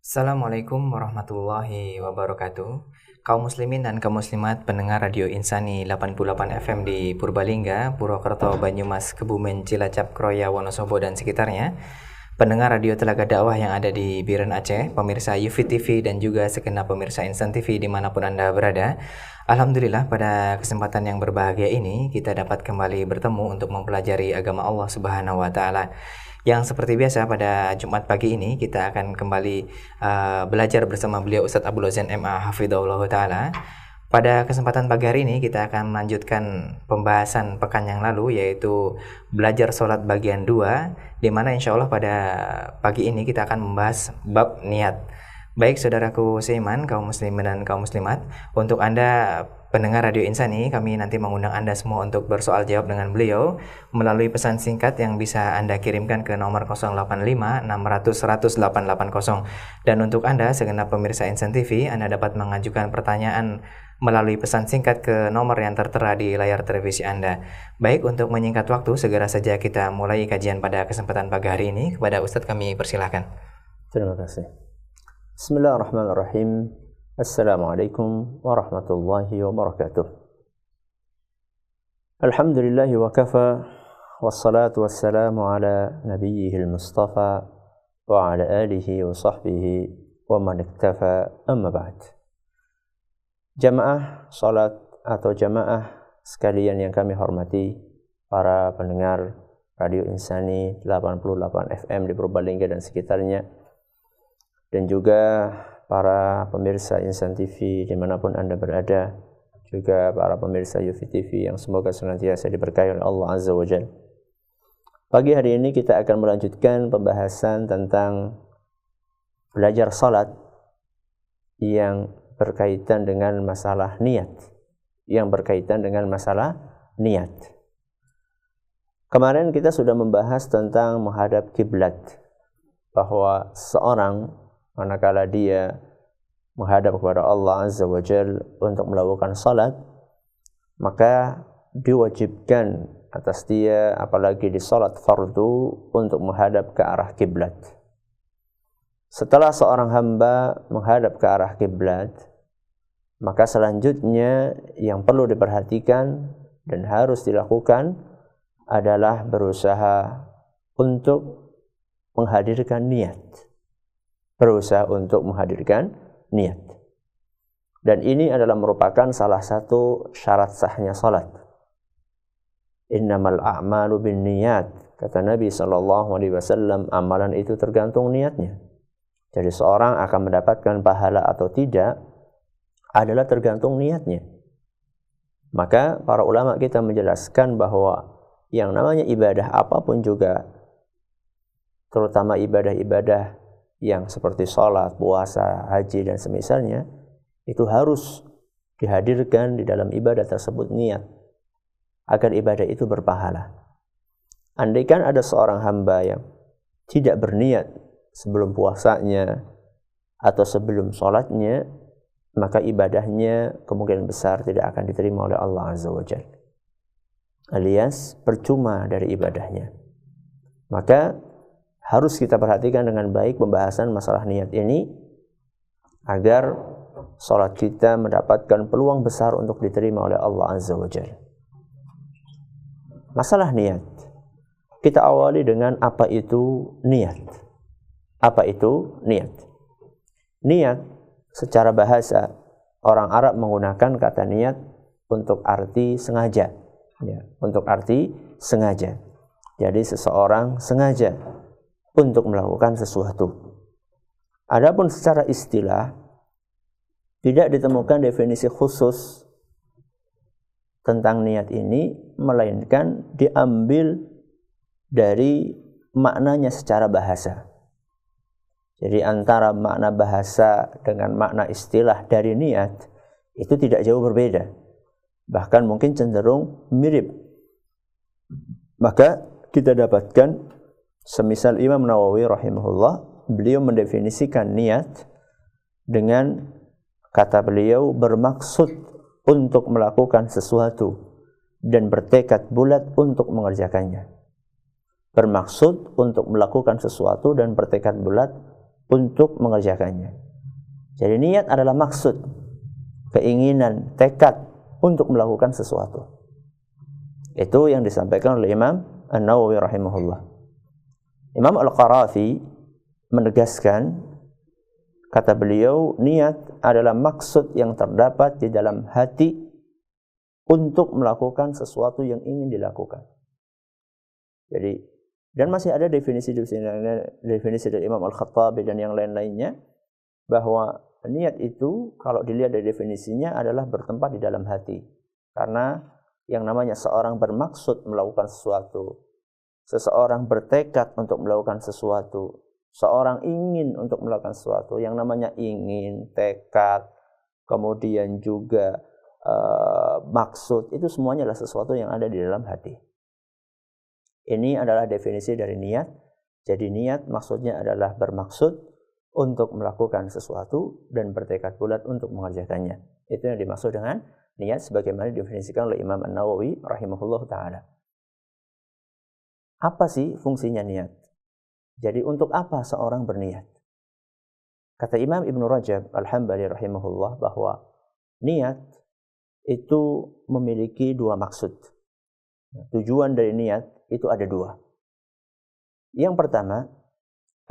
Assalamualaikum warahmatullahi wabarakatuh. Kaum muslimin dan kaum muslimat pendengar Radio Insani 88 FM di Purbalingga, Purwokerto, Banyumas, Kebumen, Cilacap, Kroya, Wonosobo dan sekitarnya. Pendengar Radio Telaga Dakwah yang ada di Biren Aceh, pemirsa Yufi TV dan juga segenap pemirsa Insan TV dimanapun Anda berada. Alhamdulillah pada kesempatan yang berbahagia ini kita dapat kembali bertemu untuk mempelajari agama Allah Subhanahu wa Ta'ala. Yang seperti biasa pada Jumat pagi ini kita akan kembali belajar bersama beliau Ustadz Abdul Zain MA Hafidhahullah Ta'ala. Pada kesempatan pagi hari ini kita akan melanjutkan pembahasan pekan yang lalu, yaitu belajar sholat bagian 2, di mana insya Allah pada pagi ini kita akan membahas bab niat. Baik saudaraku seiman, kaum muslimin dan kaum muslimat, untuk Anda pendengar Radio Insani, kami nanti mengundang Anda semua untuk bersoal jawab dengan beliau melalui pesan singkat yang bisa Anda kirimkan ke nomor 085 600 100 880. Dan untuk Anda segenap pemirsa Insan TV, Anda dapat mengajukan pertanyaan melalui pesan singkat ke nomor yang tertera di layar televisi Anda. Baik, untuk menyingkat waktu, segera saja kita mulai kajian pada kesempatan pagi hari ini. Kepada Ustadz kami persilahkan. Terima kasih. Bismillahirrahmanirrahim. Assalamualaikum warahmatullahi wabarakatuh. Alhamdulillahi wa kafa, wassalatu wassalamu ala nabiyyihil mustafa wa ala alihi wa sahbihi wa man iktafa, amma ba'd. Jamaah salat atau jamaah sekalian yang kami hormati, para pendengar Radio Insani 88 FM di Purbalingga dan sekitarnya, dan juga para pemirsa Insan TV dimanapun Anda berada, juga para pemirsa Yufi TV yang semoga senantiasa diberkahi oleh Allah Azza wa Jalla. Pagi hari ini kita akan melanjutkan pembahasan tentang belajar salat yang berkaitan dengan masalah niat. Kemarin kita sudah membahas tentang menghadap kiblat, bahwa seorang manakala dia menghadap kepada Allah Azza wa Jalla untuk melakukan salat, maka diwajibkan atas dia, apalagi di salat fardu, untuk menghadap ke arah kiblat. Setelah seorang hamba menghadap ke arah kiblat, maka selanjutnya yang perlu diperhatikan dan harus dilakukan adalah berusaha untuk menghadirkan niat. Dan ini adalah merupakan salah satu syarat sahnya salat. Innamal a'malu binniyat, kata Nabi SAW, amalan itu tergantung niatnya. Jadi seorang akan mendapatkan pahala atau tidak adalah tergantung niatnya. Maka para ulama kita menjelaskan bahwa yang namanya ibadah apapun juga, terutama ibadah-ibadah yang seperti sholat, puasa, haji, dan semisalnya, itu harus dihadirkan di dalam ibadah tersebut niat, agar ibadah itu berpahala. Andaikan ada seorang hamba yang tidak berniat sebelum puasanya atau sebelum sholatnya, maka ibadahnya kemungkinan besar tidak akan diterima oleh Allah Azza wa Jalla, alias percuma dari ibadahnya. Maka harus kita perhatikan dengan baik pembahasan masalah niat ini, agar sholat kita mendapatkan peluang besar untuk diterima oleh Allah Azza wa Jalla. Masalah niat, kita awali dengan apa itu niat. Apa itu niat? Niat secara bahasa, orang Arab menggunakan kata niat untuk arti sengaja. Untuk arti sengaja. Jadi seseorang sengaja untuk melakukan sesuatu. Adapun secara istilah, tidak ditemukan definisi khusus tentang niat ini, melainkan diambil dari maknanya secara bahasa. Jadi antara makna bahasa dengan makna istilah dari niat itu tidak jauh berbeda, bahkan mungkin cenderung mirip. Maka kita dapatkan semisal Imam Nawawi rahimahullah, beliau mendefinisikan niat dengan kata beliau bermaksud untuk melakukan sesuatu dan bertekad bulat untuk mengerjakannya. Bermaksud untuk melakukan sesuatu dan bertekad bulat untuk mengerjakannya. Jadi niat adalah maksud, keinginan, tekad untuk melakukan sesuatu. Itu yang disampaikan oleh Imam An-Nawawi rahimahullah. Imam Al-Qarafi menegaskan, kata beliau, niat adalah maksud yang terdapat di dalam hati untuk melakukan sesuatu yang ingin dilakukan. Jadi, dan masih ada definisi dari Imam Al-Khattabi dan yang lain-lainnya, bahwa niat itu kalau dilihat dari definisinya adalah bertempat di dalam hati. Karena yang namanya seorang bermaksud melakukan sesuatu, seseorang bertekad untuk melakukan sesuatu, seorang ingin untuk melakukan sesuatu, yang namanya ingin, tekad, kemudian juga maksud, itu semuanya adalah sesuatu yang ada di dalam hati. Ini adalah definisi dari niat. Jadi niat maksudnya adalah bermaksud untuk melakukan sesuatu dan bertekad bulat untuk mengerjakannya. Itu yang dimaksud dengan niat sebagaimana didefinisikan oleh Imam An-Nawawi rahimahullah ta'ala. Apa sih fungsinya niat? Jadi untuk apa seorang berniat? Kata Imam Ibn Rajab Al-Hambali rahimahullah bahwa niat itu memiliki dua maksud. Tujuan dari niat itu ada dua. Yang pertama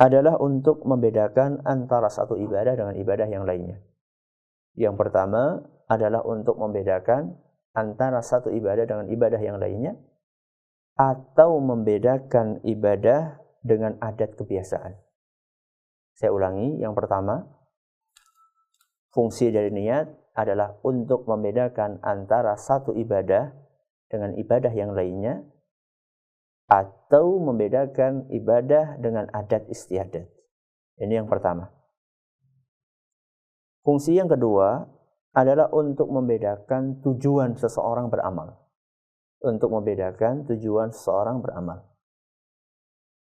adalah untuk membedakan antara satu ibadah dengan ibadah yang lainnya. Yang pertama adalah untuk membedakan antara satu ibadah dengan ibadah yang lainnya, atau membedakan ibadah dengan adat kebiasaan. Saya ulangi, yang pertama, fungsi dari niat adalah untuk membedakan antara satu ibadah dengan ibadah yang lainnya, atau membedakan ibadah dengan adat istiadat. Ini yang pertama. Fungsi yang kedua adalah untuk membedakan tujuan seseorang beramal. Untuk membedakan tujuan seseorang beramal.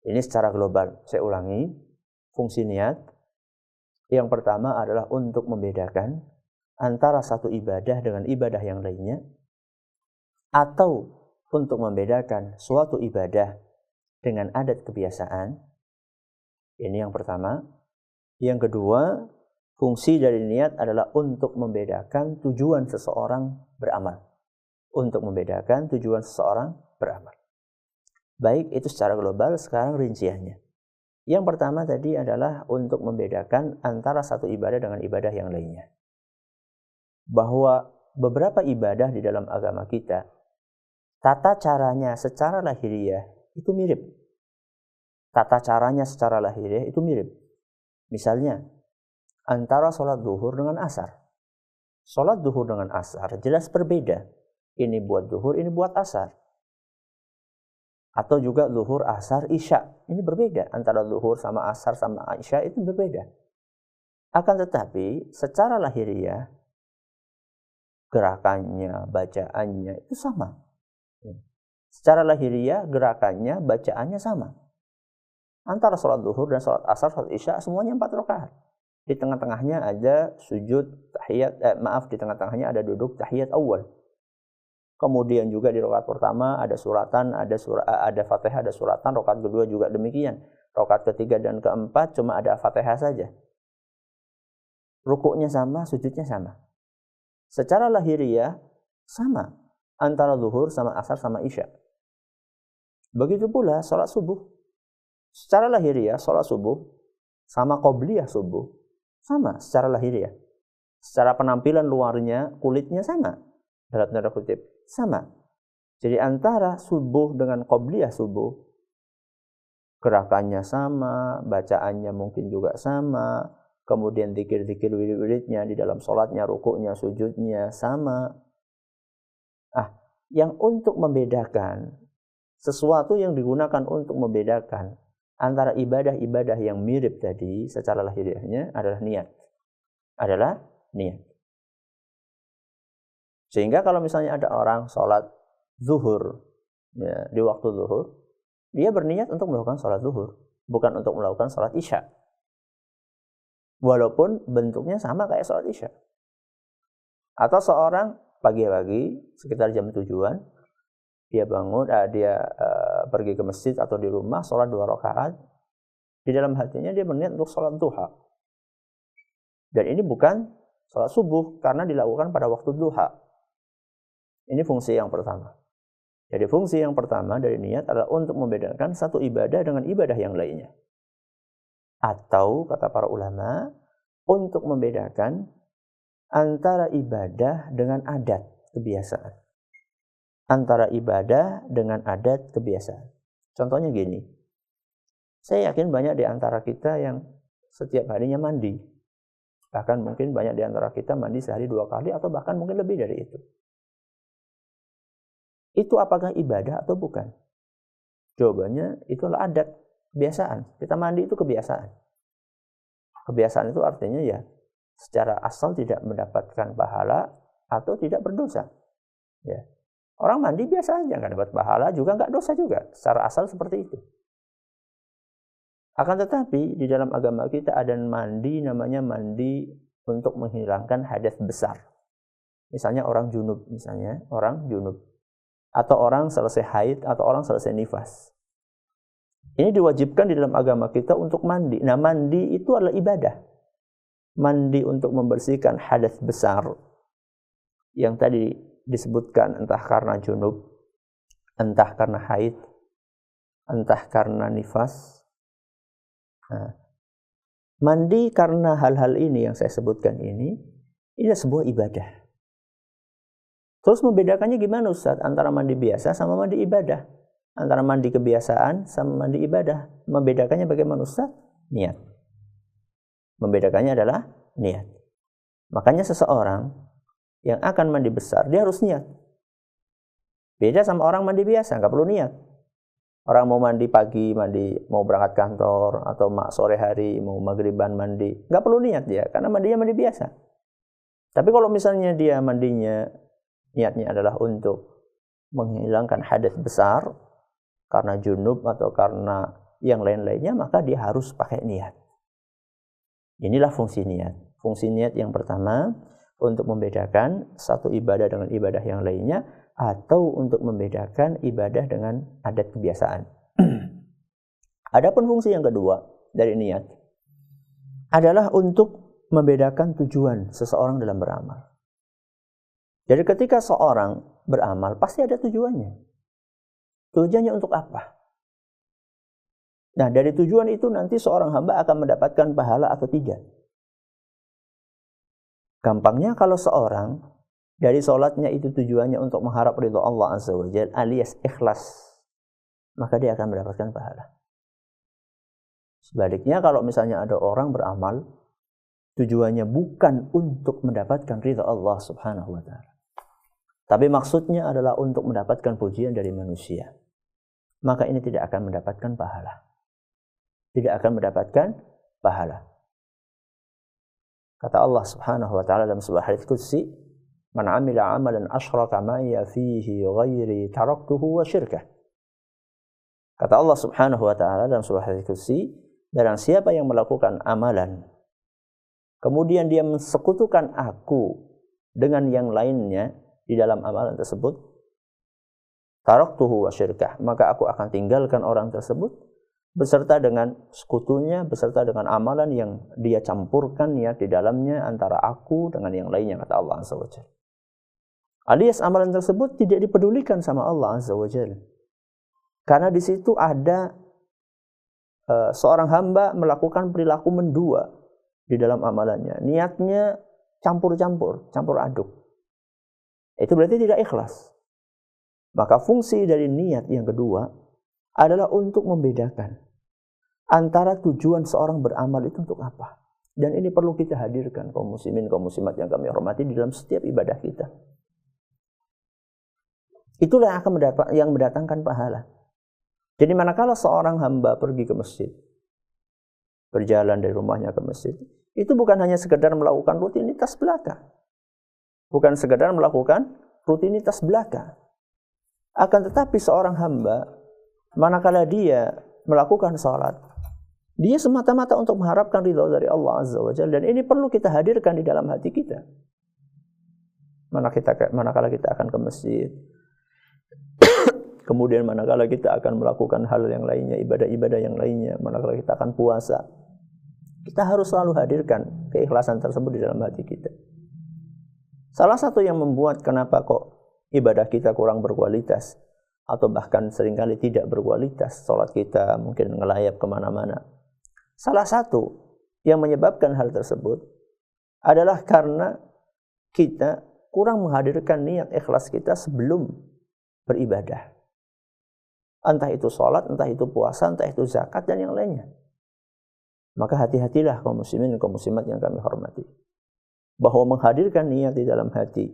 Ini secara global. Saya ulangi, fungsi niat yang pertama adalah untuk membedakan antara satu ibadah dengan ibadah yang lainnya, atau untuk membedakan suatu ibadah dengan adat kebiasaan. Ini yang pertama. Yang kedua, fungsi dari niat adalah untuk membedakan tujuan seseorang beramal. Untuk membedakan tujuan seseorang beramal. Baik, itu secara global. Sekarang rinciannya. Yang pertama tadi adalah untuk membedakan antara satu ibadah dengan ibadah yang lainnya. Bahwa beberapa ibadah di dalam agama kita, tata caranya secara lahiriah itu mirip. Tata caranya secara lahiriah itu mirip. Misalnya, antara sholat zuhur dengan asar. Sholat zuhur dengan asar jelas berbeda. Ini buat zuhur, ini buat asar. Atau juga zuhur, asar, isya. Ini berbeda. Antara zuhur sama asar sama isya itu berbeda. Akan tetapi, secara lahiriah, gerakannya, bacaannya itu sama. Secara lahiriah, gerakannya, bacaannya sama. Antara sholat zuhur dan sholat asar, sholat isya, semuanya 4 rakaat. Di tengah-tengahnya ada sujud tahiyat, di tengah-tengahnya ada duduk tahiyat awal. Kemudian juga di rakaat pertama ada suratan, ada Fatihah, ada suratan. Rakaat kedua juga demikian. Rakaat ketiga dan keempat cuma ada Fatihah saja. Rukuknya sama, sujudnya sama. Secara lahiriah sama antara zuhur sama asar sama isya. Begitu pula sholat subuh. Secara lahiriah sholat subuh sama qobliyah subuh sama secara lahiriah. Secara penampilan luarnya, kulitnya sama. Dalam tanda kutip, sama. Jadi antara subuh dengan qobliyah subuh, gerakannya sama, bacaannya mungkin juga sama, kemudian zikir-zikir wirid-wiridnya di dalam sholatnya, rukuknya, sujudnya sama. Yang untuk membedakan, sesuatu yang digunakan untuk membedakan antara ibadah-ibadah yang mirip tadi secara lahiriahnya adalah niat. Adalah niat. Sehingga kalau misalnya ada orang sholat zuhur, ya, di waktu zuhur, dia berniat untuk melakukan sholat zuhur, bukan untuk melakukan sholat isya. Walaupun bentuknya sama kayak sholat isya. Atau seorang pagi-pagi, sekitar jam 7-an, dia bangun, dia pergi ke masjid atau di rumah, sholat 2 rakaat, Di dalam hatinya dia berniat untuk sholat duha. Dan ini bukan sholat subuh karena dilakukan pada waktu duha. Ini fungsi yang pertama. Jadi fungsi yang pertama dari niat adalah untuk membedakan satu ibadah dengan ibadah yang lainnya. Atau kata para ulama, untuk membedakan antara ibadah dengan adat kebiasaan. Antara ibadah dengan adat kebiasaan. Contohnya gini, saya yakin banyak di antara kita yang setiap harinya mandi. Bahkan mungkin banyak di antara kita mandi sehari 2 kali atau bahkan mungkin lebih dari itu. Itu apakah ibadah atau bukan? Jawabannya itu adalah adat, kebiasaan. Kita mandi itu kebiasaan. Kebiasaan itu artinya ya secara asal tidak mendapatkan pahala atau tidak berdosa. Ya. Orang mandi biasa aja, nggak dapat pahala juga, nggak dosa juga. Secara asal seperti itu. Akan tetapi di dalam agama kita ada mandi namanya mandi untuk menghilangkan hadas besar. Misalnya orang junub, atau orang selesai haid, atau orang selesai nifas. Ini diwajibkan di dalam agama kita untuk mandi. Nah, mandi itu adalah ibadah. Mandi untuk membersihkan hadas besar yang tadi disebutkan, entah karena junub, entah karena haid, entah karena nifas. Nah, mandi karena hal-hal ini yang saya sebutkan ini sebuah ibadah. Terus membedakannya gimana Ustaz? Antara mandi biasa sama mandi ibadah. Antara mandi kebiasaan sama mandi ibadah. Membedakannya bagaimana Ustaz? Niat. Membedakannya adalah niat. Makanya seseorang yang akan mandi besar, dia harus niat. Beda sama orang mandi biasa, nggak perlu niat. Orang mau mandi pagi, mau berangkat kantor, atau sore hari, mau maghriban mandi, nggak perlu niat dia, karena mandinya mandi biasa. Tapi kalau misalnya dia mandinya, niatnya adalah untuk menghilangkan hadas besar, karena junub atau karena yang lain-lainnya, maka dia harus pakai niat. Inilah fungsi niat. Fungsi niat yang pertama, untuk membedakan satu ibadah dengan ibadah yang lainnya, atau untuk membedakan ibadah dengan adat kebiasaan. Adapun fungsi yang kedua dari niat adalah untuk membedakan tujuan seseorang dalam beramal. Jadi ketika seorang beramal, pasti ada tujuannya. Tujuannya untuk apa? Nah, dari tujuan itu nanti seorang hamba akan mendapatkan pahala atau tidak. Gampangnya kalau seorang dari sholatnya itu tujuannya untuk mengharap ridha Allah Azza wa Jalla alias ikhlas, maka dia akan mendapatkan pahala. Sebaliknya kalau misalnya ada orang beramal, tujuannya bukan untuk mendapatkan ridha Allah Subhanahu wa Ta'ala, tapi maksudnya adalah untuk mendapatkan pujian dari manusia, maka ini tidak akan mendapatkan pahala. Tidak akan mendapatkan pahala. Kata Allah Subhanahu wa Ta'ala dalam sebuah hadits qudsi, "Man 'amila 'amalan asyraka ma'iya fihi ghairi taraktuhu wa syirkah." Kata Allah Subhanahu wa Ta'ala dalam sebuah hadits qudsi, barang siapa yang melakukan amalan kemudian dia mensekutukan aku dengan yang lainnya di dalam amalan tersebut, taraktuhu wa syirkah, maka aku akan tinggalkan orang tersebut beserta dengan sekutunya, beserta dengan amalan yang dia campurkan ya di dalamnya antara aku dengan yang lainnya, kata Allah Azza wa Jalla. Alias amalan tersebut tidak dipedulikan sama Allah Azza wa Jalla. Karena di situ ada seorang hamba melakukan perilaku mendua di dalam amalannya. Niatnya campur aduk. Itu berarti tidak ikhlas. Maka fungsi dari niat yang kedua adalah untuk membedakan antara tujuan seorang beramal itu untuk apa. Dan ini perlu kita hadirkan kaum muslimin, kaum muslimat yang kami hormati di dalam setiap ibadah kita. Itulah yang mendatangkan pahala. Jadi manakala seorang hamba pergi ke masjid, berjalan dari rumahnya ke masjid, itu bukan hanya sekedar melakukan rutinitas belaka. Bukan sekedar melakukan rutinitas belaka. Akan tetapi seorang hamba, manakala dia melakukan salat, dia semata-mata untuk mengharapkan ridha dari Allah Azza wa Jalla, dan ini perlu kita hadirkan di dalam hati kita. Manakala kita akan ke masjid, Kemudian manakala kita akan melakukan hal yang lainnya, ibadah-ibadah yang lainnya, manakala kita akan puasa, kita harus selalu hadirkan keikhlasan tersebut di dalam hati kita. Salah satu yang membuat kenapa kok ibadah kita kurang berkualitas, atau bahkan seringkali tidak berkualitas, sholat kita mungkin ngelayap kemana-mana. Salah satu yang menyebabkan hal tersebut adalah karena kita kurang menghadirkan niat ikhlas kita sebelum beribadah. Entah itu sholat, entah itu puasa, entah itu zakat, dan yang lainnya. Maka hati-hatilah kaum muslimin dan kaum muslimat yang kami hormati, bahwa menghadirkan niat di dalam hati,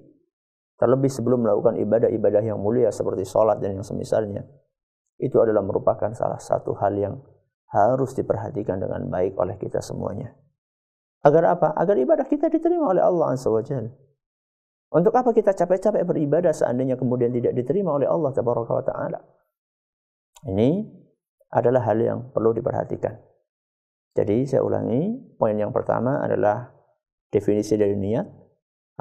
terlebih sebelum melakukan ibadah-ibadah yang mulia seperti sholat dan yang semisalnya, itu adalah merupakan salah satu hal yang harus diperhatikan dengan baik oleh kita semuanya. Agar apa? Agar ibadah kita diterima oleh Allah Azza wa Jalla. Untuk apa kita capek-capek beribadah seandainya kemudian tidak diterima oleh Allah Tabaraka wa Ta'ala? Ini adalah hal yang perlu diperhatikan. Jadi saya ulangi, poin yang pertama adalah definisi dari niat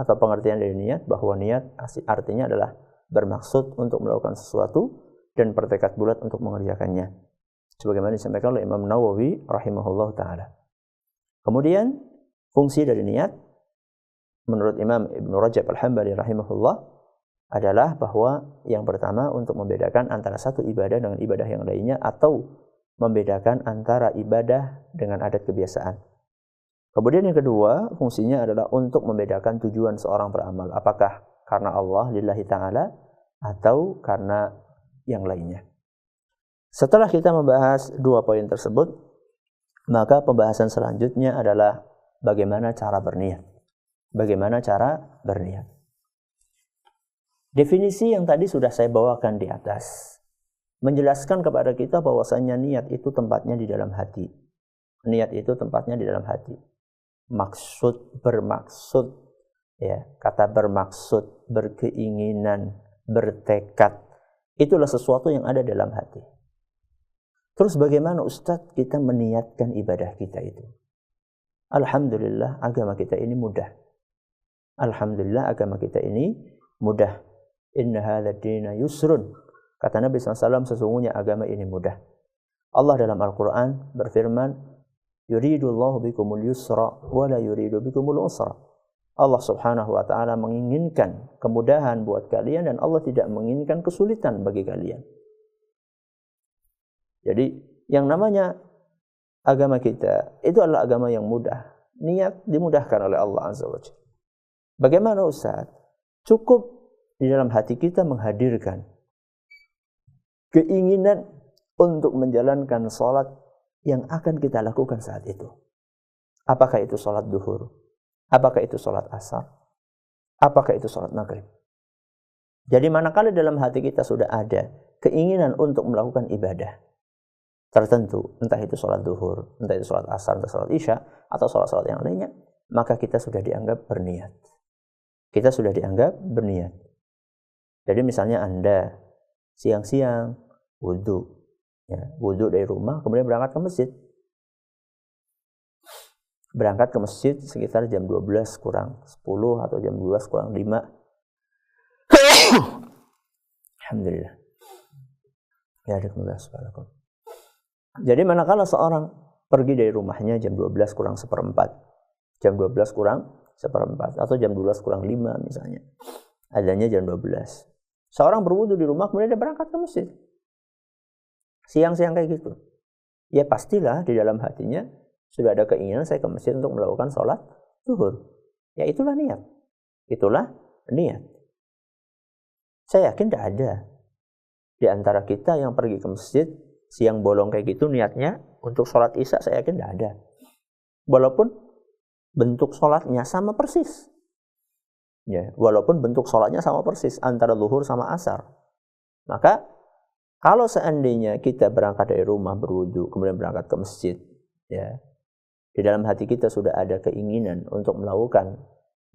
atau pengertian dari niat, bahwa niat artinya adalah bermaksud untuk melakukan sesuatu dan bertekad bulat untuk mengerjakannya, sebagaimana disampaikan oleh Imam Nawawi rahimahullah ta'ala. Kemudian fungsi dari niat menurut Imam Ibn Rajab Al-Hambali rahimahullah adalah bahwa yang pertama untuk membedakan antara satu ibadah dengan ibadah yang lainnya, atau membedakan antara ibadah dengan adat kebiasaan. Kemudian yang kedua, fungsinya adalah untuk membedakan tujuan seorang beramal, apakah karena Allah lillahi ta'ala atau karena yang lainnya. Setelah kita membahas dua poin tersebut, maka pembahasan selanjutnya adalah bagaimana cara berniat. Bagaimana cara berniat. Definisi yang tadi sudah saya bawakan di atas menjelaskan kepada kita bahwasanya niat itu tempatnya di dalam hati. Niat itu tempatnya di dalam hati. Maksud, bermaksud, ya, kata bermaksud, berkeinginan, bertekad, itulah sesuatu yang ada dalam hati. Terus bagaimana Ustadz kita meniatkan ibadah kita itu? Alhamdulillah agama kita ini mudah. Alhamdulillah agama kita ini mudah. Inna hadzal dina yusrun. Kata Nabi SAW, sesungguhnya agama ini mudah. Allah dalam Al-Quran berfirman, yuridullahu bikumul yusra wa la yuridu bikumul usra. Allah subhanahu wa ta'ala menginginkan kemudahan buat kalian, dan Allah tidak menginginkan kesulitan bagi kalian. Jadi yang namanya agama kita itu adalah agama yang mudah. Niat dimudahkan oleh Allah Azza wa Jalla. Bagaimana Ustaz? Cukup di dalam hati kita menghadirkan keinginan untuk menjalankan sholat yang akan kita lakukan saat itu. Apakah itu sholat duhur? Apakah itu sholat asar? Apakah itu sholat maghrib? Jadi manakala dalam hati kita sudah ada keinginan untuk melakukan ibadah tertentu, entah itu sholat duhur, entah itu sholat asar, entah sholat isya, atau sholat-sholat yang lainnya, maka kita sudah dianggap berniat. Kita sudah dianggap berniat. Jadi misalnya Anda siang-siang wudu, ya, wudu dari rumah, kemudian berangkat ke masjid. Berangkat ke masjid sekitar jam 12 kurang 10 atau jam 12 kurang 5. Alhamdulillah. Ya, subhanallahi. Jadi manakala seorang pergi dari rumahnya jam 12 kurang 1/4, jam 12 kurang 1/4, atau jam 12 kurang 5 misalnya, adanya jam 12. Seorang berwudu di rumah, kemudian dia berangkat ke masjid. Siang-siang kayak gitu. Ya pastilah di dalam hatinya sudah ada keinginan saya ke masjid untuk melakukan sholat zuhur. Ya itulah niat. Itulah niat. Saya yakin tidak ada di antara kita yang pergi ke masjid siang bolong kayak gitu niatnya untuk sholat isya, saya yakin tidak ada. Walaupun bentuk sholatnya sama persis. Ya, walaupun bentuk sholatnya sama persis antara zuhur sama asar. Maka kalau seandainya kita berangkat dari rumah berwudu kemudian berangkat ke masjid, ya, di dalam hati kita sudah ada keinginan untuk melakukan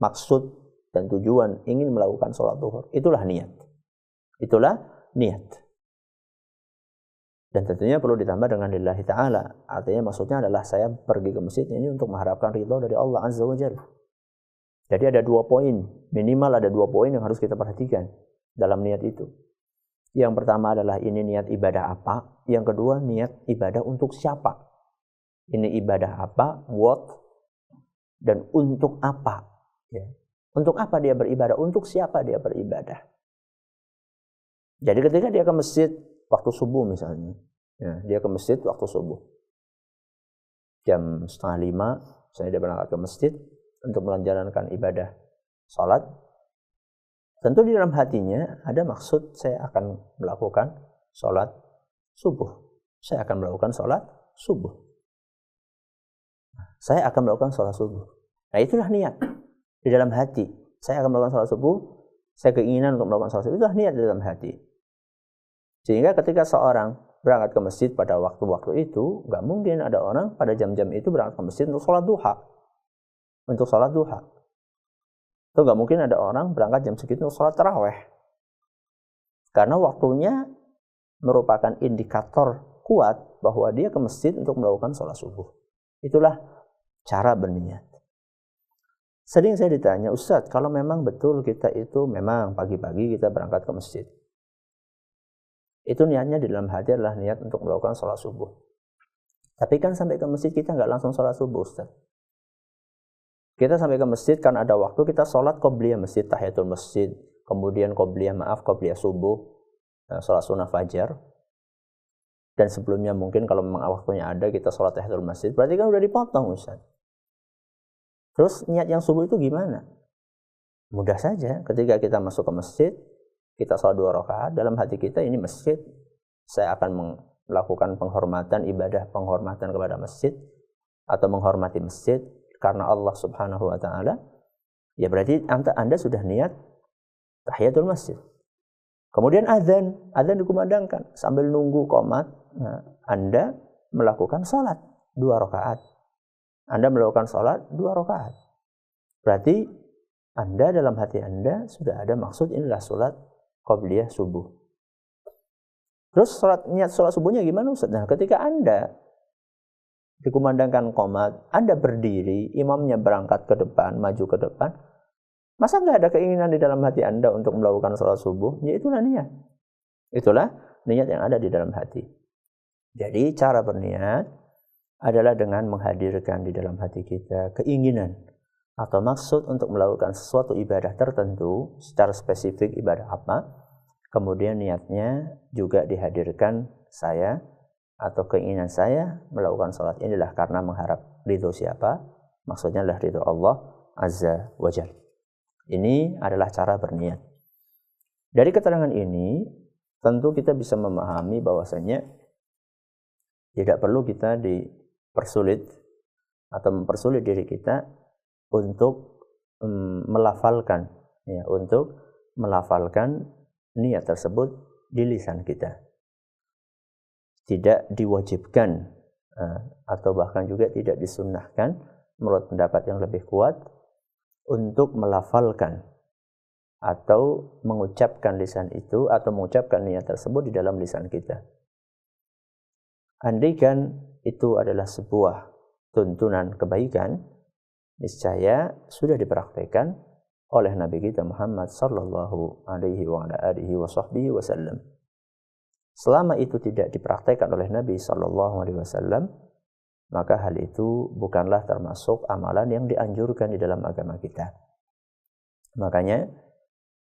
maksud dan tujuan ingin melakukan sholat zuhur, itulah niat. Itulah niat. Dan tentunya perlu ditambah dengan lillahi ta'ala. Artinya maksudnya adalah saya pergi ke masjid ini untuk mengharapkan ridha dari Allah Azza wa Jalla. Jadi ada 2 poin, minimal ada 2 poin yang harus kita perhatikan dalam niat itu. Yang pertama adalah ini niat ibadah apa. Yang kedua niat ibadah untuk siapa. Ini ibadah apa, what, dan untuk apa. Ya. Untuk apa dia beribadah, untuk siapa dia beribadah. Jadi ketika dia ke masjid waktu subuh misalnya, ya, dia ke masjid waktu subuh. Jam 4:30, saya dia berangkat ke masjid untuk menjalankan ibadah salat. Tentu di dalam hatinya ada maksud saya akan melakukan salat subuh. Saya akan melakukan salat subuh. Saya akan melakukan salat subuh. Nah itulah niat di dalam hati. Saya akan melakukan salat subuh. Saya keinginan untuk melakukan salat subuh. Itulah niat di dalam hati. Sehingga ketika seorang berangkat ke masjid pada waktu-waktu itu, nggak mungkin ada orang pada jam-jam itu berangkat ke masjid untuk sholat duha. Untuk sholat duha. Itu nggak mungkin ada orang berangkat jam segitu untuk sholat taraweh. Karena waktunya merupakan indikator kuat bahwa dia ke masjid untuk melakukan sholat subuh. Itulah cara berniat. Sering saya ditanya, Ustadz, kalau memang betul kita itu memang pagi-pagi kita berangkat ke masjid. Itu niatnya di dalam hati adalah niat untuk melakukan sholat subuh. Tapi kan sampai ke masjid kita nggak langsung sholat subuh, Ustaz. Kita sampai ke masjid kan ada waktu kita sholat qobliyah masjid, tahiyatul masjid, kemudian qobliyah subuh, sholat sunnah fajar. Dan sebelumnya mungkin kalau memang waktunya ada kita sholat tahiyatul masjid, berarti kan udah dipotong, Ustaz. Terus niat yang subuh itu gimana? Mudah saja, ketika kita masuk ke masjid, kita sholat 2 rakaat, dalam hati kita ini masjid, saya akan melakukan penghormatan, ibadah penghormatan kepada masjid, atau menghormati masjid, karena Allah subhanahu wa ta'ala, ya berarti Anda sudah niat tahiyatul masjid. Kemudian azan dikumandangkan, sambil nunggu qomat, nah, Anda melakukan sholat 2 rakaat. Anda melakukan sholat 2 rakaat. Berarti Anda dalam hati Anda sudah ada maksud inilah sholat qobliyah subuh. Terus niat sholat subuhnya gimana, Ustaz? Nah, ketika Anda dikumandangkan qomat, Anda berdiri, imamnya berangkat ke depan, maju ke depan, masa nggak ada keinginan di dalam hati Anda untuk melakukan sholat subuh? Ya itulah niat. Itulah niat yang ada di dalam hati. Jadi cara berniat adalah dengan menghadirkan di dalam hati kita keinginan atau maksud untuk melakukan sesuatu ibadah tertentu, secara spesifik ibadah apa, kemudian niatnya juga dihadirkan saya atau keinginan saya melakukan sholat inilah karena mengharap ridho siapa, maksudnya adalah ridho Allah Azza wa Jalla. Ini adalah cara berniat. Dari keterangan ini, tentu kita bisa memahami bahwasanya tidak perlu kita dipersulit atau mempersulit diri kita untuk melafalkan niat tersebut di lisan kita. Tidak diwajibkan atau bahkan juga tidak disunnahkan menurut pendapat yang lebih kuat untuk melafalkan atau mengucapkan lisan itu atau mengucapkan niat tersebut di dalam lisan kita. Andaikan itu adalah sebuah tuntunan kebaikan, niscaya sudah dipraktikkan oleh Nabi kita Muhammad sallallahu alaihi wasallam. Selama itu tidak dipraktikkan oleh Nabi sallallahu alaihi wasallam, maka hal itu bukanlah termasuk amalan yang dianjurkan di dalam agama kita. Makanya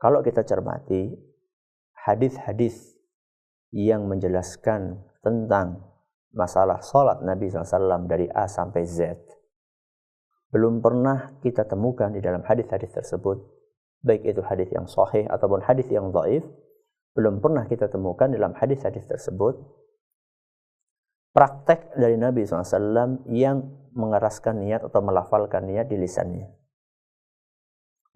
kalau kita cermati hadis-hadis yang menjelaskan tentang masalah salat Nabi SAW dari A sampai Z, belum pernah kita temukan di dalam hadis-hadis tersebut, baik itu hadis yang sahih ataupun hadis yang dhaif, belum pernah kita temukan dalam hadis-hadis tersebut praktek dari Nabi SAW yang mengeraskan niat atau melafalkan niat di lisannya.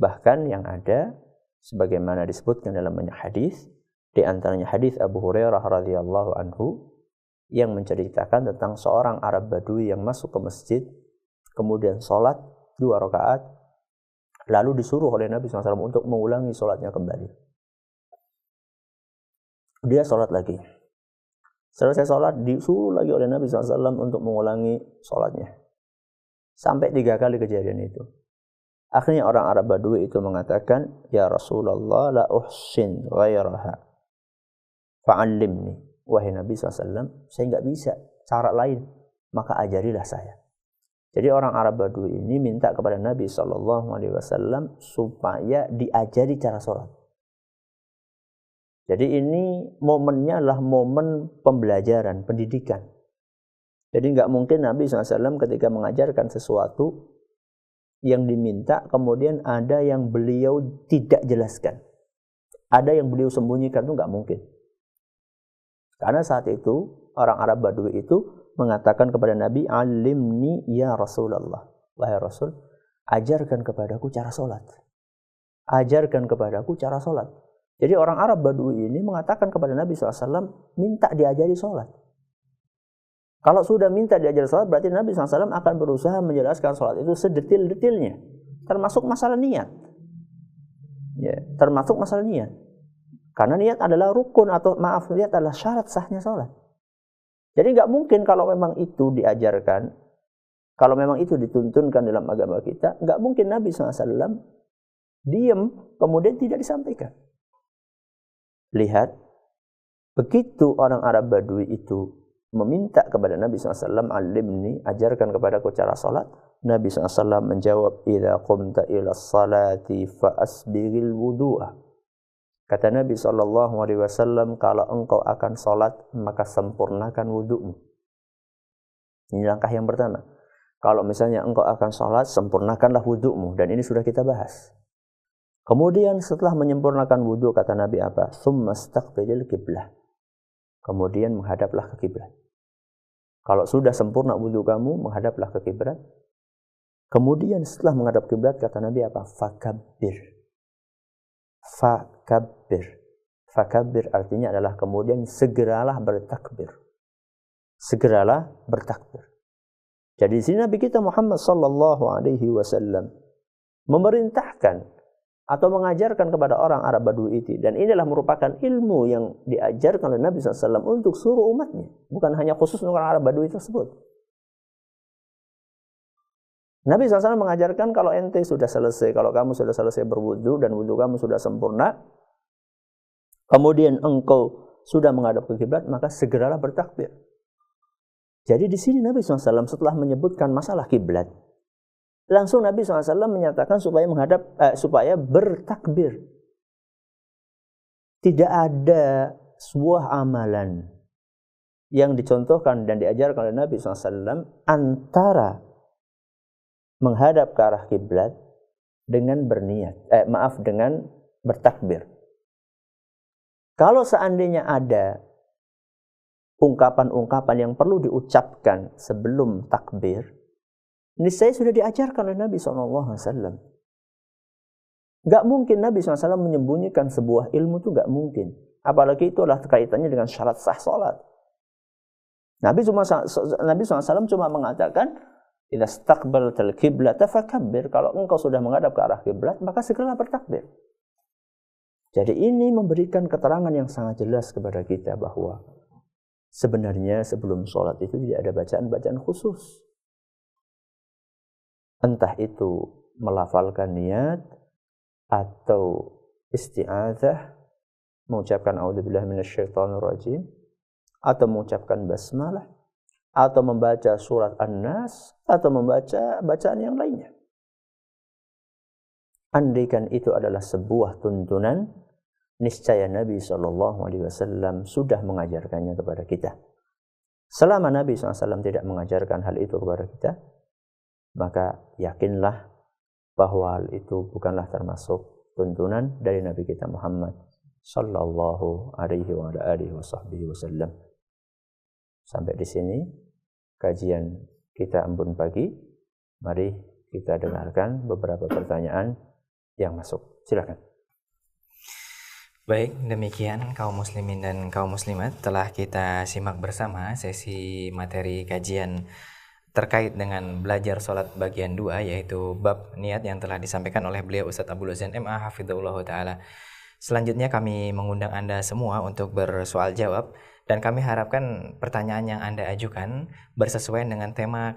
Bahkan yang ada, sebagaimana disebutkan dalam banyak hadis, di antaranya hadis Abu Hurairah radhiyallahu anhu yang menceritakan tentang seorang Arab Badui yang masuk ke masjid, kemudian sholat 2 rakaat, lalu disuruh oleh Nabi SAW untuk mengulangi sholatnya kembali. Dia sholat lagi. Selesai sholat, disuruh lagi oleh Nabi SAW untuk mengulangi sholatnya. Sampai 3 kali kejadian itu. Akhirnya orang Arab Badui itu mengatakan, Ya Rasulullah la uhsin ghairaha. Fa'allimni, wahai Nabi SAW, saya nggak bisa cara lain, maka ajarilah saya. Jadi orang Arab Badui ini minta kepada Nabi SAW supaya diajari cara sholat. Jadi ini momennya adalah momen pembelajaran, pendidikan. Jadi nggak mungkin Nabi SAW ketika mengajarkan sesuatu yang diminta, kemudian ada yang beliau tidak jelaskan. Ada yang beliau sembunyikan, itu nggak mungkin. Karena saat itu, orang Arab Badui itu mengatakan kepada Nabi, alimni ya Rasulullah. Wahai Rasul, ajarkan kepadaku cara sholat. Ajarkan kepadaku cara sholat. Jadi orang Arab Badui ini mengatakan kepada Nabi SAW, minta diajari sholat. Kalau sudah minta diajari sholat, berarti Nabi SAW akan berusaha menjelaskan sholat itu sedetil-detilnya. Termasuk masalah niat. Ya, termasuk masalah niat. Karena niat adalah rukun atau niat adalah syarat sahnya sholat. Jadi nggak mungkin kalau memang itu diajarkan, kalau memang itu dituntunkan dalam agama kita, nggak mungkin Nabi SAW diam kemudian tidak disampaikan. Lihat, begitu orang Arab Badui itu meminta kepada Nabi SAW, alimni, ajarkan kepadaku cara sholat, Nabi SAW menjawab, idza qumta ila salati fa asbighil wudu'a. Kata Nabi SAW, kalau engkau akan sholat, maka sempurnakan wudu'mu. Ini langkah yang pertama. Kalau misalnya engkau akan sholat, sempurnakanlah wudu'mu. Dan ini sudah kita bahas. Kemudian setelah menyempurnakan wudu, kata Nabi apa? Tsumma istaqbilil qiblah. Kemudian menghadaplah ke kiblat. Kalau sudah sempurna wudu kamu, menghadaplah ke kiblat. Kemudian setelah menghadap kiblat, kata Nabi apa? Fakabbir. Fakabbir. Fakabbir artinya adalah kemudian segeralah bertakbir. Segeralah bertakbir. Jadi di sini Nabi kita Muhammad SAW memerintahkan atau mengajarkan kepada orang Arab Badui itu, dan inilah merupakan ilmu yang diajarkan oleh Nabi SAW untuk seluruh umatnya, bukan hanya khusus untuk orang Arab Badui tersebut. Nabi SAW mengajarkan kalau ente sudah selesai, kalau kamu sudah selesai berwudu dan wudu kamu sudah sempurna, kemudian engkau sudah menghadap ke kiblat, maka segeralah bertakbir. Jadi di sini Nabi SAW setelah menyebutkan masalah kiblat, langsung Nabi SAW menyatakan supaya bertakbir. Tidak ada sebuah amalan yang dicontohkan dan diajarkan oleh Nabi SAW antara menghadap ke arah kiblat dengan dengan bertakbir. Kalau seandainya ada ungkapan-ungkapan yang perlu diucapkan sebelum takbir, niscaya sudah diajarkan oleh Nabi SAW. Gak mungkin Nabi SAW menyembunyikan sebuah ilmu, itu gak mungkin. Apalagi itu adalah kaitannya dengan syarat sah sholat. Nabi SAW cuma mengatakan, idza istaqbaltal qiblata fakabbir. Kalau engkau sudah menghadap ke arah kiblat, maka segeralah bertakbir. Jadi ini memberikan keterangan yang sangat jelas kepada kita bahwa sebenarnya sebelum sholat itu tidak ada bacaan-bacaan khusus. Entah itu melafalkan niat atau isti'adzah, mengucapkan a'udzubillahi minasyaitonirrajim, atau mengucapkan basmalah, atau membaca surat An-Nas, atau membaca bacaan yang lainnya. Andaikan itu adalah sebuah tuntunan, niscaya Nabi SAW sudah mengajarkannya kepada kita. Selama Nabi SAW tidak mengajarkan hal itu kepada kita, maka yakinlah bahwa hal itu bukanlah termasuk tuntunan dari Nabi kita Muhammad sallallahu alaihi wasallam. Sampai di sini kajian kita Embun Pagi. Mari kita dengarkan beberapa pertanyaan yang masuk. Silakan. Baik, demikian kaum muslimin dan kaum muslimat, telah kita simak bersama sesi materi kajian terkait dengan belajar sholat bagian 2, yaitu bab niat yang telah disampaikan oleh beliau Ustadz Abdul Uzan MA Hafidhahullah Ta'ala. Selanjutnya kami mengundang Anda semua untuk bersoal jawab Dan kami harapkan pertanyaan yang Anda ajukan bersesuaian dengan tema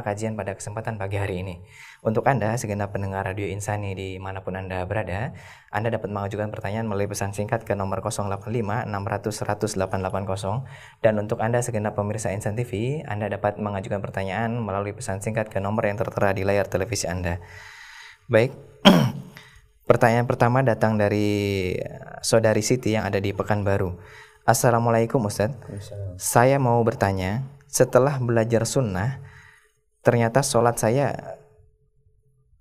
kajian pada kesempatan pagi hari ini. Untuk Anda, segenap pendengar Radio Insani dimanapun Anda berada, Anda dapat mengajukan pertanyaan melalui pesan singkat ke nomor 085 600 100 880. Dan untuk Anda, segenap pemirsa Insan TV, Anda dapat mengajukan pertanyaan melalui pesan singkat ke nomor yang tertera di layar televisi Anda. Baik, pertanyaan pertama datang dari Saudari Siti yang ada di Pekanbaru. Assalamualaikum Ustadz. Saya mau bertanya, setelah belajar sunnah, ternyata sholat saya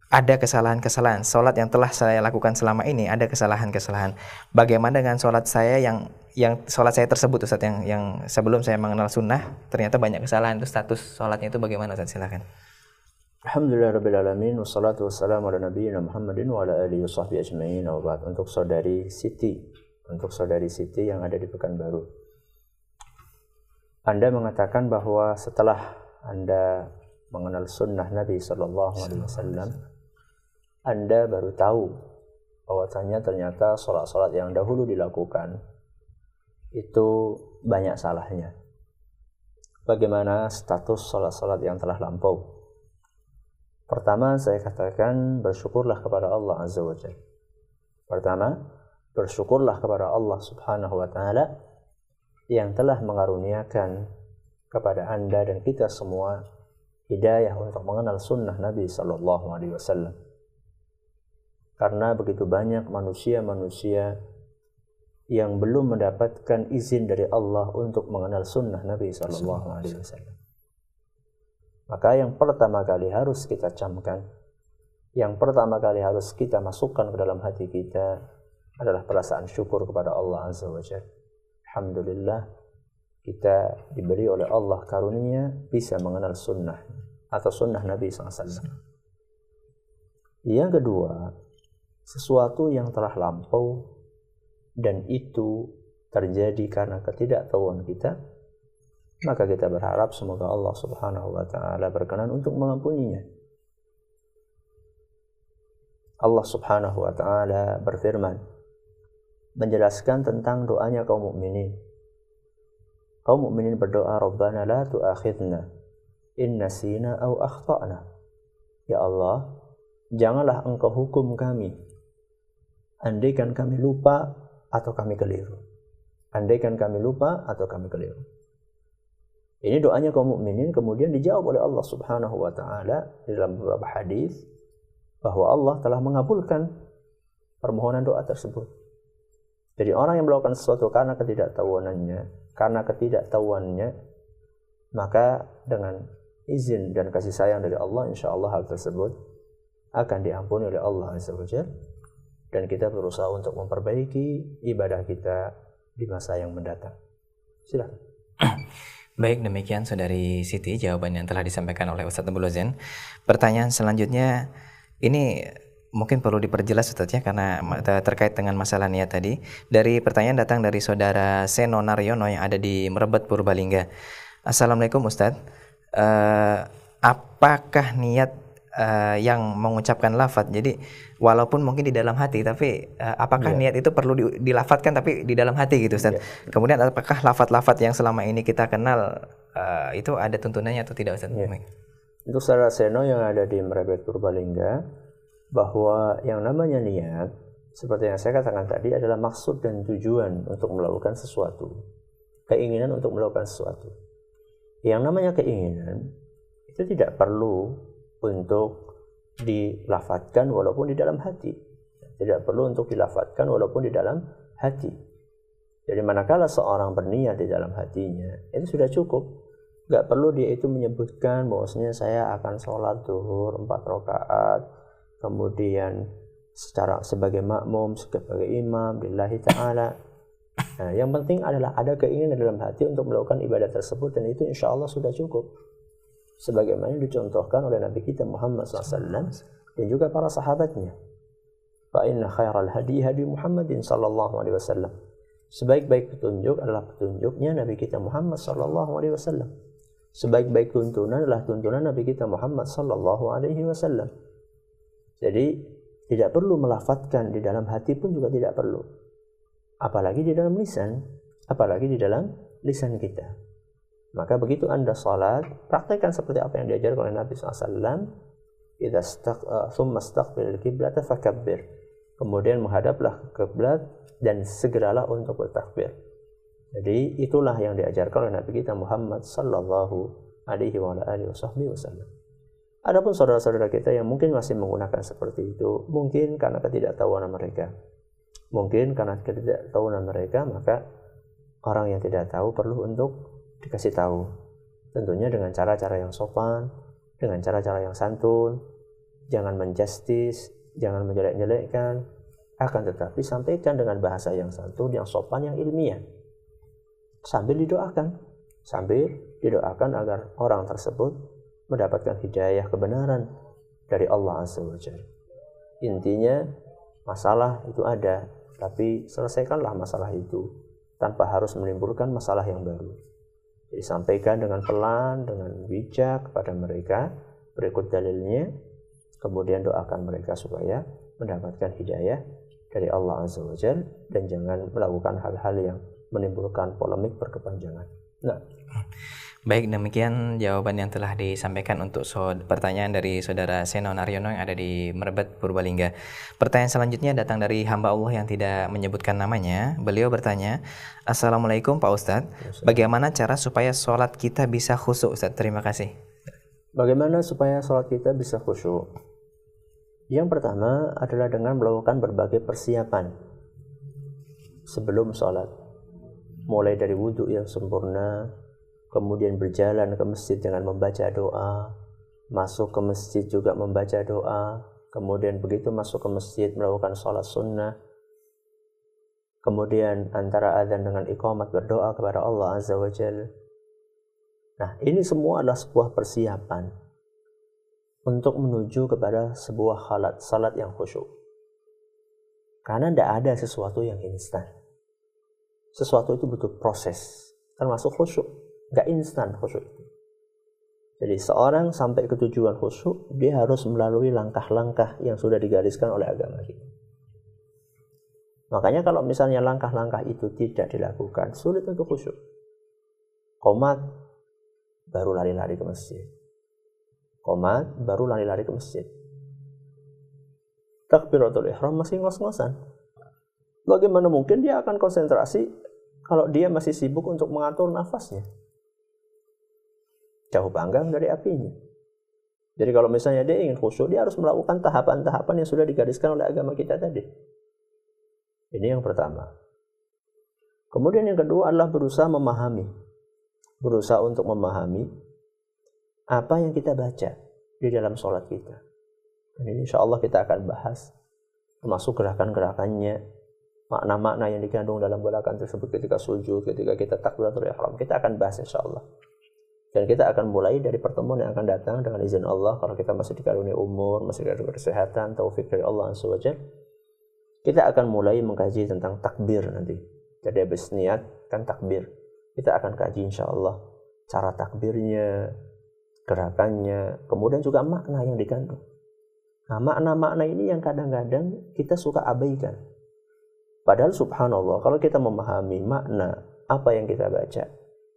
ada kesalahan-kesalahan. Sholat yang telah saya lakukan selama ini ada kesalahan-kesalahan. Bagaimana dengan sholat saya yang sholat saya tersebut Ustadz, yang sebelum saya mengenal sunnah, ternyata banyak kesalahan. Itu status sholatnya itu bagaimana Ustadz? Silakan. Alhamdulillahirabbil wassalatu wassalamu ala nabiyyina Muhammadin wa ala alihi washabbihi ajmain. Untuk Saudari Siti yang ada di Pekanbaru, Anda mengatakan bahwa setelah Anda mengenal sunnah Nabi Sallallahu Alaihi Wasallam, Anda baru tahu bahwasanya ternyata sholat-sholat yang dahulu dilakukan itu banyak salahnya. Bagaimana status sholat-sholat yang telah lampau? Pertama, saya katakan bersyukurlah kepada Allah Azza wa Jalla. Pertama, bersyukurlah kepada Allah Subhanahu wa Ta'ala yang telah mengaruniakan kepada Anda dan kita semua hidayah untuk mengenal sunnah Nabi Sallallahu Alaihi Wasallam. Karena begitu banyak manusia-manusia yang belum mendapatkan izin dari Allah untuk mengenal sunnah Nabi Sallallahu Alaihi Wasallam. Maka yang pertama kali harus kita camkan, yang pertama kali harus kita masukkan ke dalam hati kita adalah perasaan syukur kepada Allah Azza wa Jalla. Alhamdulillah, kita diberi oleh Allah karunia bisa mengenal sunnah atau sunnah Nabi SAW. Yang kedua, sesuatu yang telah lampau dan itu terjadi karena ketidaktahuan kita, maka kita berharap semoga Allah Subhanahu wa Ta'ala berkenan untuk mengampuninya. Allah Subhanahu wa Ta'ala berfirman menjelaskan tentang doanya kaum mukminin. Kaum mukminin berdoa, Rabbana la tu'akhidna in nasina aw akhtana. Ya Allah, janganlah Engkau hukum kami andaikan kami lupa atau kami keliru. Andaikan kami lupa atau kami keliru. Ini doanya kaum mukminin, kemudian dijawab oleh Allah Subhanahu wa Ta'ala di dalam beberapa hadis bahwa Allah telah mengabulkan permohonan doa tersebut. Jadi orang yang melakukan sesuatu karena ketidaktahuannya, maka dengan izin dan kasih sayang dari Allah, insya Allah hal tersebut akan diampuni oleh Allah Azza wa Jalla, dan kita berusaha untuk memperbaiki ibadah kita di masa yang mendatang. Silakan. Baik, demikian Saudari Siti jawaban yang telah disampaikan oleh Ustadz Abdul Zain. Pertanyaan selanjutnya ini mungkin perlu diperjelas Ustadz ya, karena terkait dengan masalah niat tadi. Dari pertanyaan datang dari Saudara Seno Naryono yang ada di Merebet, Purbalingga. Assalamualaikum Ustadz. Apakah niat yang mengucapkan lafaz, jadi walaupun mungkin di dalam hati, tapi apakah niat itu perlu dilafatkan tapi di dalam hati gitu Ustadz? Kemudian apakah lafaz-lafaz yang selama ini kita kenal itu ada tuntunannya atau tidak Ustadz? Untuk Saudara Seno yang ada di Merebet, Purbalingga, bahwa yang namanya niat, seperti yang saya katakan tadi, adalah maksud dan tujuan untuk melakukan sesuatu, keinginan untuk melakukan sesuatu. Yang namanya keinginan itu tidak perlu untuk dilafatkan walaupun di dalam hati. Tidak perlu untuk dilafatkan walaupun di dalam hati. Jadi manakala seorang berniat di dalam hatinya, itu sudah cukup. Gak perlu dia itu menyebutkan bahwasanya saya akan sholat zuhur 4 rakaat, kemudian sebagai makmum, sebagai imam lillahi ta'ala. Nah, yang penting adalah ada keinginan dalam hati untuk melakukan ibadah tersebut, dan itu insya Allah sudah cukup. Sebagaimana dicontohkan oleh Nabi kita Muhammad SAW dan juga para sahabatnya. Fa inna khairal hadi hadi Muhammadin sallallahu alaihi wasallam. Sebaik-baik petunjuk adalah petunjuknya Nabi kita Muhammad sallallahu alaihi wasallam. Sebaik-baik tuntunan adalah tuntunan Nabi kita Muhammad sallallahu alaihi wasallam. Jadi tidak perlu melafatkan, di dalam hati pun juga tidak perlu. Apalagi di dalam lisan. apalagi di dalam lisan kita. Maka begitu Anda salat, praktekkan seperti apa yang diajarkan oleh Nabi SAW. Idza thumma istaqbilal qiblata fakabbir. Kemudian menghadaplah ke kiblat dan segeralah untuk bertakbir. Jadi itulah yang diajarkan oleh Nabi kita Muhammad sallallahu alaihi wasallam. Adapun saudara-saudara kita yang mungkin masih menggunakan seperti itu, mungkin karena ketidaktahuan mereka. Mungkin karena ketidaktahuan mereka, maka orang yang tidak tahu perlu untuk dikasih tahu. Tentunya dengan cara-cara yang sopan, dengan cara-cara yang santun, jangan menjustis, jangan menjelek-jelekkan, akan tetapi sampaikan dengan bahasa yang santun, yang sopan, yang ilmiah. Sambil didoakan agar orang tersebut mendapatkan hidayah kebenaran dari Allah Azza wa Jalla. Intinya masalah itu ada, tapi selesaikanlah masalah itu tanpa harus menimbulkan masalah yang baru. Jadi sampaikan dengan pelan, dengan bijak kepada mereka, berikut dalilnya, kemudian doakan mereka supaya mendapatkan hidayah dari Allah Azza wa Jalla, dan jangan melakukan hal-hal yang menimbulkan polemik berkepanjangan. Nah, baik, demikian jawaban yang telah disampaikan untuk pertanyaan dari saudara Seno Naryono yang ada di Merbet, Purbalingga. Pertanyaan selanjutnya datang dari hamba Allah yang tidak menyebutkan namanya. Beliau bertanya, Assalamualaikum Pak Ustadz, bagaimana cara supaya sholat kita bisa khusyuk Ustadz? Terima kasih. Bagaimana supaya sholat kita bisa khusyuk? Yang pertama adalah dengan melakukan berbagai persiapan sebelum sholat. Mulai dari wudhu yang sempurna, kemudian berjalan ke masjid dengan membaca doa, masuk ke masjid juga membaca doa, kemudian begitu masuk ke masjid melakukan sholat sunnah, kemudian antara azan dengan iqamat berdoa kepada Allah Azza wa Jalla. Nah, ini semua adalah sebuah persiapan untuk menuju kepada sebuah salat yang khusyuk. Karena tidak ada sesuatu yang instan. Sesuatu itu butuh proses, termasuk khusyuk. Nggak instan khusyuk itu. Jadi seorang sampai ke tujuan khusyuk, dia harus melalui langkah-langkah yang sudah digariskan oleh agama kita. Makanya kalau misalnya langkah-langkah itu tidak dilakukan, sulit untuk khusyuk. Qomat, baru lari-lari ke masjid. Qomat, baru lari-lari ke masjid. Takbiratul ihram masih ngos-ngosan. Bagaimana mungkin dia akan konsentrasi kalau dia masih sibuk untuk mengatur nafasnya? Jauh panggang dari apinya. Jadi kalau misalnya dia ingin khusyuk, dia harus melakukan tahapan-tahapan yang sudah digariskan oleh agama kita tadi. Ini yang pertama. Kemudian yang kedua adalah berusaha memahami. Berusaha untuk memahami apa yang kita baca di dalam sholat kita. Dan ini insya Allah kita akan bahas, termasuk gerakan-gerakannya, makna-makna yang dikandung dalam gerakan tersebut ketika sujud, ketika kita takbiratul ihram. Kita akan bahas insya Allah. Dan kita akan mulai dari pertemuan yang akan datang dengan izin Allah. Kalau kita masih dikaruniai umur, masih dikaruniai kesehatan, taufik dari Allah SWT, kita akan mulai mengkaji tentang takbir nanti. Jadi habis niat kan takbir. Kita akan kaji insya Allah cara takbirnya, gerakannya, kemudian juga makna yang dikandung. Nah, makna-makna ini yang kadang-kadang kita suka abaikan. Padahal subhanallah, kalau kita memahami makna apa yang kita baca,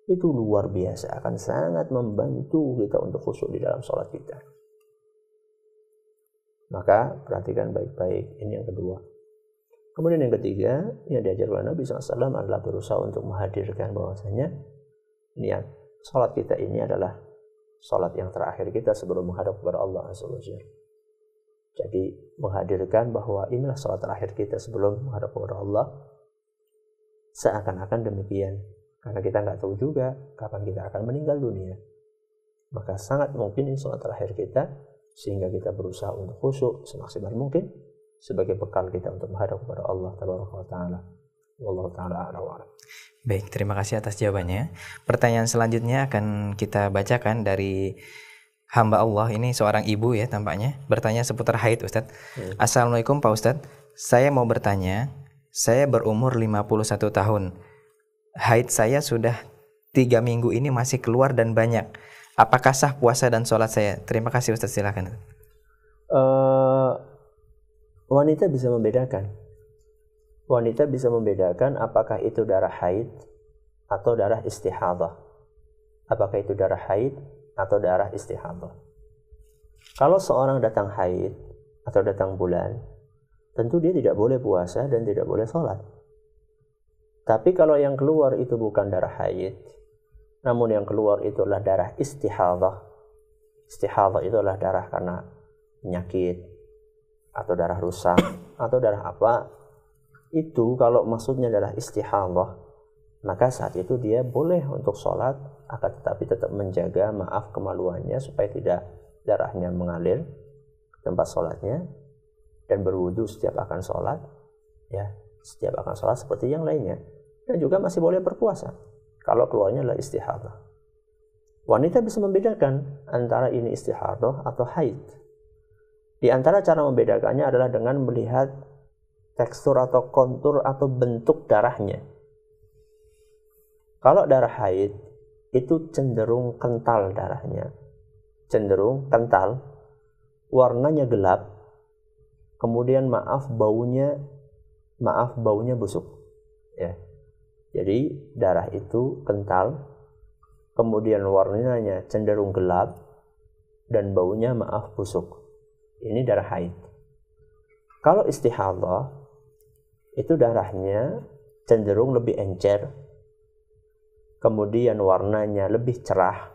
itu luar biasa, akan sangat membantu kita untuk khusyuk di dalam sholat kita. Maka perhatikan baik-baik, ini yang kedua. Kemudian yang ketiga, yang diajarkan Nabi SAW adalah berusaha untuk menghadirkan bahwasanya niat sholat kita ini adalah sholat yang terakhir kita sebelum menghadap kepada Allah Azza wa Jalla. Jadi menghadirkan bahwa inilah sholat terakhir kita sebelum menghadap kepada Allah, seakan-akan demikian. Karena kita nggak tahu juga kapan kita akan meninggal dunia. Maka sangat mungkin ini sholat terakhir kita, sehingga kita berusaha untuk khusyuk semaksimal mungkin sebagai bekal kita untuk menghadap kepada Allah Tabaraka wa Ta'ala. Wallahu ta'ala a'lam wa a'lam. Baik, terima kasih atas jawabannya. Pertanyaan selanjutnya akan kita bacakan dari hamba Allah. Ini seorang ibu ya tampaknya, bertanya seputar haid Ustadz. Assalamualaikum Pak Ustadz, saya mau bertanya, saya berumur 51 tahun. Haid saya sudah 3 minggu ini masih keluar dan banyak. Apakah sah puasa dan sholat saya? Terima kasih Ustadz, silakan. Wanita bisa membedakan. Wanita bisa membedakan apakah itu darah haid atau darah istihadah. Apakah itu darah haid atau darah istihadah? Kalau seorang datang haid atau datang bulan, tentu dia tidak boleh puasa dan tidak boleh sholat. Tapi kalau yang keluar itu bukan darah haid, namun yang keluar itu adalah darah istihadah. Istihadah itu adalah darah karena penyakit atau darah rusak atau darah apa. Itu kalau maksudnya darah istihadah, maka saat itu dia boleh untuk sholat, akan tetapi tetap menjaga kemaluannya supaya tidak darahnya mengalir ke tempat sholatnya, dan berwudu setiap akan sholat, ya, setiap akan sholat seperti yang lainnya. Dan juga masih boleh berpuasa kalau keluarnya adalah istihadah. Wanita bisa membedakan antara ini istihadah atau haid. Di antara cara membedakannya adalah dengan melihat tekstur atau kontur atau bentuk darahnya. Kalau darah haid itu cenderung kental darahnya, cenderung kental, warnanya gelap, kemudian baunya busuk, ya. Jadi darah itu kental, kemudian warnanya cenderung gelap, dan baunya busuk. Ini darah haid. Kalau istihadah, itu darahnya cenderung lebih encer, kemudian warnanya lebih cerah,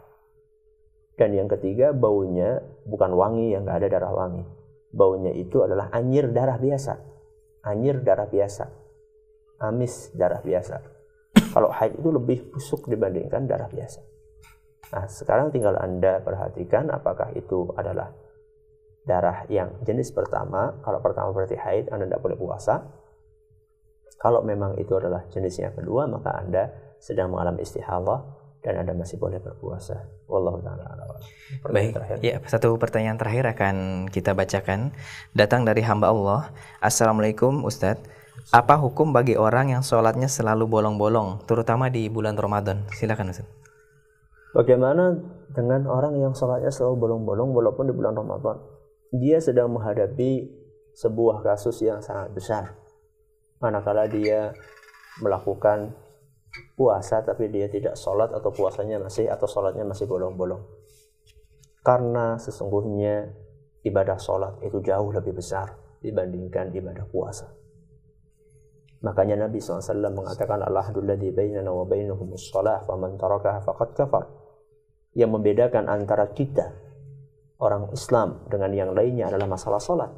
dan yang ketiga baunya bukan wangi, yang nggak ada darah wangi. Baunya itu adalah anyir darah biasa, amis darah biasa. Kalau haid itu lebih busuk dibandingkan darah biasa. Nah, sekarang tinggal Anda perhatikan apakah itu adalah darah yang jenis pertama. Kalau pertama berarti haid, Anda tidak boleh puasa. Kalau memang itu adalah jenis yang kedua, maka Anda sedang mengalami istihadah dan Anda masih boleh berpuasa. Wallahu ta'ala a'lam. Baik, ya, satu pertanyaan terakhir akan kita bacakan. Datang dari hamba Allah. Assalamualaikum Ustadz. Apa hukum bagi orang yang sholatnya selalu bolong-bolong, terutama di bulan Ramadan? Silakan Ustaz. Bagaimana dengan orang yang sholatnya selalu bolong-bolong walaupun di bulan Ramadan? Dia sedang menghadapi sebuah kasus yang sangat besar. Manakala dia melakukan puasa tapi dia tidak sholat, atau puasanya atau sholatnya masih bolong-bolong. Karena sesungguhnya ibadah sholat itu jauh lebih besar dibandingkan ibadah puasa. Makanya Nabi SAW mengatakan al-ahdul ladzi bainana wa bainahumus shalah faman tarakaha faqad kafar. Yang membedakan antara kita orang Islam dengan yang lainnya adalah masalah salat.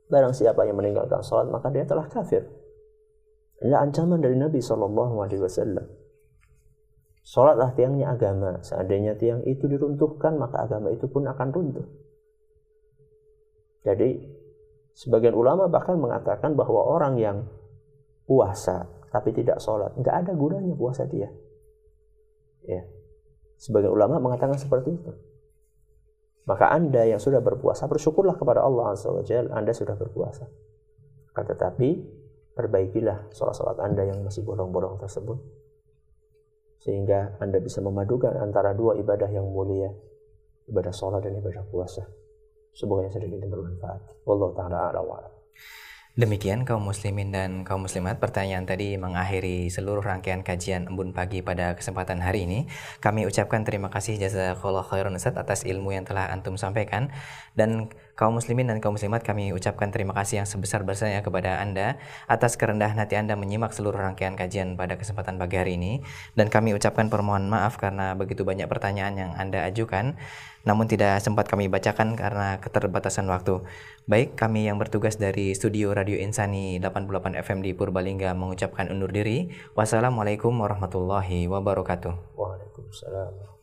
Barang siapa yang meninggalkan salat maka dia telah kafir. Ini ancaman dari Nabi SAW. Salatlah tiangnya agama. Seandainya tiang itu diruntuhkan maka agama itu pun akan runtuh. Jadi sebagian ulama bahkan mengatakan bahwa orang yang puasa tapi tidak sholat, nggak ada gunanya puasa dia. Ya, sebagian ulama mengatakan seperti itu. Maka Anda yang sudah berpuasa, bersyukurlah kepada Allah Azza wa Jalla, Anda sudah berpuasa. Tetapi perbaikilah sholat-sholat Anda yang masih bolong-bolong tersebut, sehingga Anda bisa memadukan antara dua ibadah yang mulia, ibadah sholat dan ibadah puasa. Semoga yang sedikit bermanfaat. Wallahu ta'ala a'lam wa a'lam. Demikian kaum muslimin dan kaum muslimat, pertanyaan tadi mengakhiri seluruh rangkaian kajian Embun Pagi pada kesempatan hari ini. Kami ucapkan terima kasih jazakallahu khairan Ustaz atas ilmu yang telah antum sampaikan, dan kaum muslimin dan kaum muslimat, kami ucapkan terima kasih yang sebesar-besarnya kepada Anda atas kerendahan hati Anda menyimak seluruh rangkaian kajian pada kesempatan pagi hari ini, dan kami ucapkan permohonan maaf karena begitu banyak pertanyaan yang Anda ajukan namun tidak sempat kami bacakan karena keterbatasan waktu. Baik, kami yang bertugas dari studio Radio Insani 88 FM di Purbalingga mengucapkan undur diri. Wassalamualaikum warahmatullahi wabarakatuh. Waalaikumsalam.